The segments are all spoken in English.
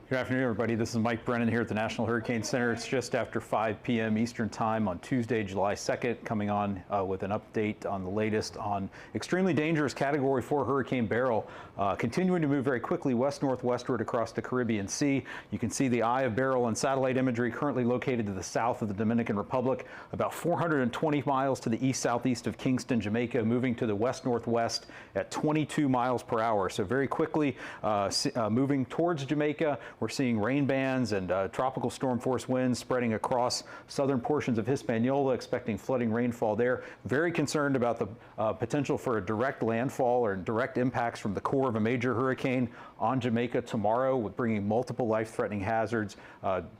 Good afternoon, everybody. This is Mike Brennan here at the National Hurricane Center. It's just after 5 p.m. Eastern Time on Tuesday, July 2nd, coming on with an update on the latest on extremely dangerous Category 4 Hurricane Beryl, continuing to move very quickly west-northwestward across the Caribbean Sea. You can see the eye of Beryl on satellite imagery, currently located to the south of the Dominican Republic, about 420 miles to the east-southeast of Kingston, Jamaica, moving to the west-northwest at 22 miles per hour. So very quickly moving towards Jamaica. We're seeing rain bands and tropical storm force winds spreading across southern portions of Hispaniola, expecting flooding rainfall there. Very concerned about the potential for a direct landfall or direct impacts from the core of a major hurricane on Jamaica tomorrow, with bringing multiple life-threatening hazards,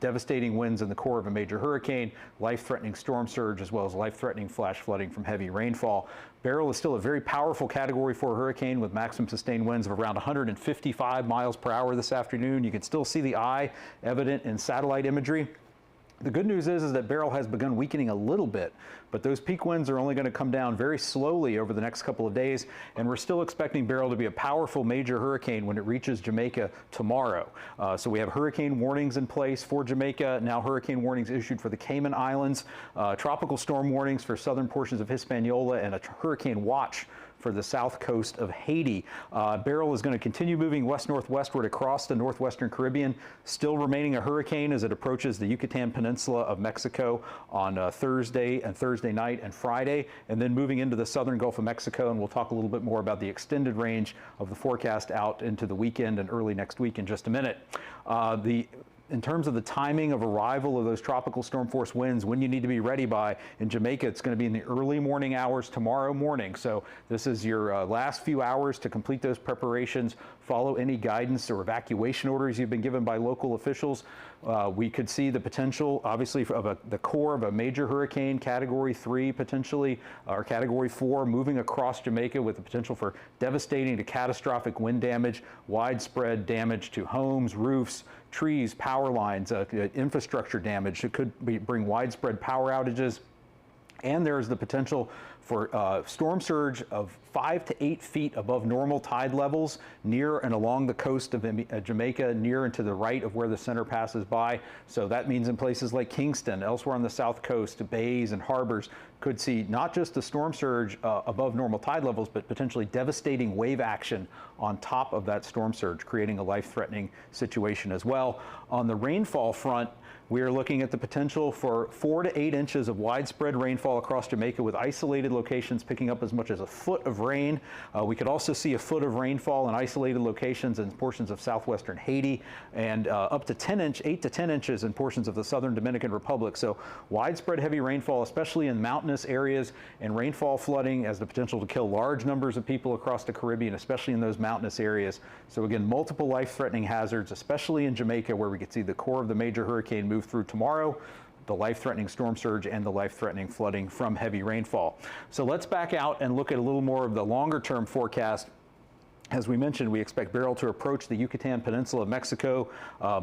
devastating winds in the core of a major hurricane, life-threatening storm surge, as well as life-threatening flash flooding from heavy rainfall. Beryl is still a very powerful Category 4 hurricane with maximum sustained winds of around 155 miles per hour this afternoon. You can still see the eye evident in satellite imagery. The good news is that Beryl has begun weakening a little bit, but those peak winds are only going to come down very slowly over the next couple of days, and we're still expecting Beryl to be a powerful major hurricane when it reaches Jamaica tomorrow. So we have hurricane warnings in place for Jamaica, now hurricane warnings issued for the Cayman Islands, tropical storm warnings for southern portions of Hispaniola, and a hurricane watch for the south coast of Haiti. Beryl is going to continue moving west-northwestward across the northwestern Caribbean, still remaining a hurricane as it approaches the Yucatan Peninsula of Mexico on Thursday night and Friday, and then moving into the southern Gulf of Mexico. And we'll talk a little bit more about the extended range of the forecast out into the weekend and early next week in just a minute. In terms of the timing of arrival of those tropical storm force winds, when you need to be ready by, in Jamaica, it's going to be in the early morning hours tomorrow morning. So this is your last few hours to complete those preparations. Follow any guidance or evacuation orders you've been given by local officials. We could see the potential, obviously, of the core of a major hurricane, Category 3 potentially, or Category 4, moving across Jamaica with the potential for devastating to catastrophic wind damage, widespread damage to homes, roofs, trees, power lines, infrastructure damage. It could bring widespread power outages. And there's the potential for storm surge of 5 to 8 feet above normal tide levels near and along the coast of Jamaica, near and to the right of where the center passes by. So that means in places like Kingston, elsewhere on the south coast, bays and harbors could see not just the storm surge above normal tide levels, but potentially devastating wave action on top of that storm surge, creating a life-threatening situation as well. On the rainfall front, we are looking at the potential for 4 to 8 inches of widespread rainfall across Jamaica, with isolated locations picking up as much as a foot of rain. We could also see a foot of rainfall in isolated locations in portions of southwestern Haiti, and up to 8 to 10 inches in portions of the southern Dominican Republic. So widespread heavy rainfall, especially in mountainous areas, and rainfall flooding has the potential to kill large numbers of people across the Caribbean, especially in those mountainous areas. So again, multiple life-threatening hazards, especially in Jamaica, where we could see the core of the major hurricane move through tomorrow, the life-threatening storm surge and the life-threatening flooding from heavy rainfall. So let's back out and look at a little more of the longer-term forecast. As we mentioned, we expect Beryl to approach the Yucatan Peninsula of Mexico,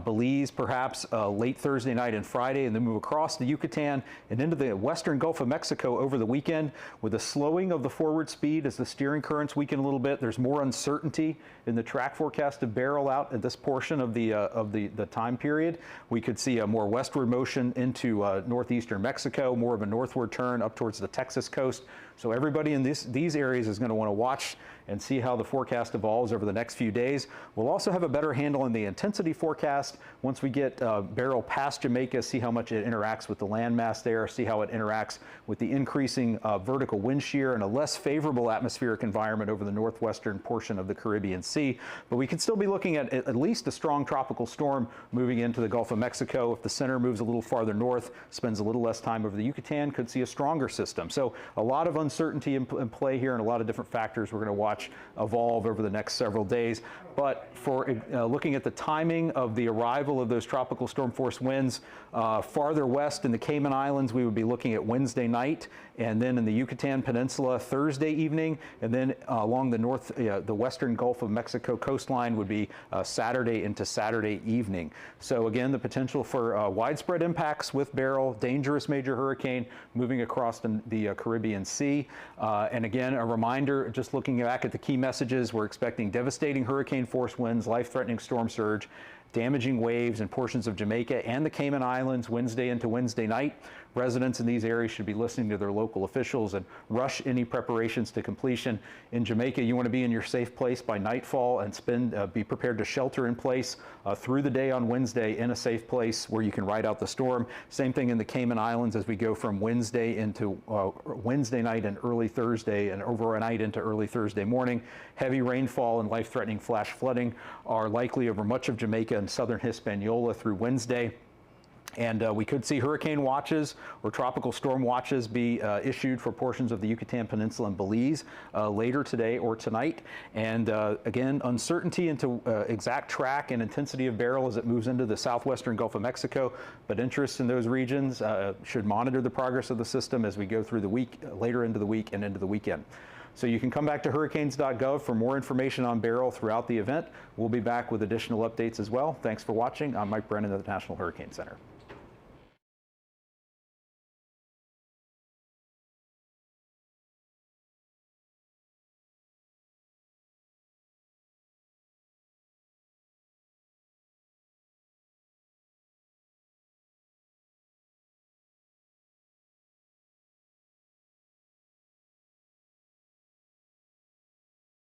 Belize perhaps late Thursday night and Friday, and then move across the Yucatan and into the western Gulf of Mexico over the weekend. With a slowing of the forward speed as the steering currents weaken a little bit, there's more uncertainty in the track forecast of Beryl out at this portion of the time period. We could see a more westward motion into northeastern Mexico, more of a northward turn up towards the Texas coast. So everybody in these areas is going to want to watch and see how the forecast evolves over the next few days. We'll also have a better handle on the intensity forecast once we get Beryl past Jamaica, see how much it interacts with the landmass there, see how it interacts with the increasing vertical wind shear and a less favorable atmospheric environment over the northwestern portion of the Caribbean Sea. But we could still be looking at least a strong tropical storm moving into the Gulf of Mexico. If the center moves a little farther north, spends a little less time over the Yucatan, could see a stronger system. So a lot of uncertainty in play here, and a lot of different factors we're going to watch evolve over the next several days. But for looking at the timing of the arrival of those tropical storm force winds farther west in the Cayman Islands, we would be looking at Wednesday night, and then in the Yucatan Peninsula Thursday evening, and then along the western Gulf of Mexico coastline would be Saturday into Saturday evening. So again, the potential for widespread impacts with Beryl, dangerous major hurricane moving across the Caribbean Sea. And again, a reminder, just looking back at the key messages, we're expecting devastating hurricane force winds, life-threatening storm surge, damaging waves in portions of Jamaica and the Cayman Islands Wednesday into Wednesday night. Residents in these areas should be listening to their local officials and rush any preparations to completion. In Jamaica, you want to be in your safe place by nightfall and be prepared to shelter in place through the day on Wednesday in a safe place where you can ride out the storm. Same thing in the Cayman Islands as we go from Wednesday into Wednesday night and early Thursday and overnight into early Thursday morning. Heavy rainfall and life-threatening flash flooding are likely over much of Jamaica and southern Hispaniola through Wednesday. And we could see hurricane watches or tropical storm watches be issued for portions of the Yucatan Peninsula and Belize later today or tonight. And again, uncertainty into exact track and intensity of Beryl as it moves into the southwestern Gulf of Mexico, but interest in those regions should monitor the progress of the system as we go through the week, later into the week and into the weekend. So you can come back to hurricanes.gov for more information on Beryl throughout the event. We'll be back with additional updates as well. Thanks for watching. I'm Mike Brennan of the National Hurricane Center.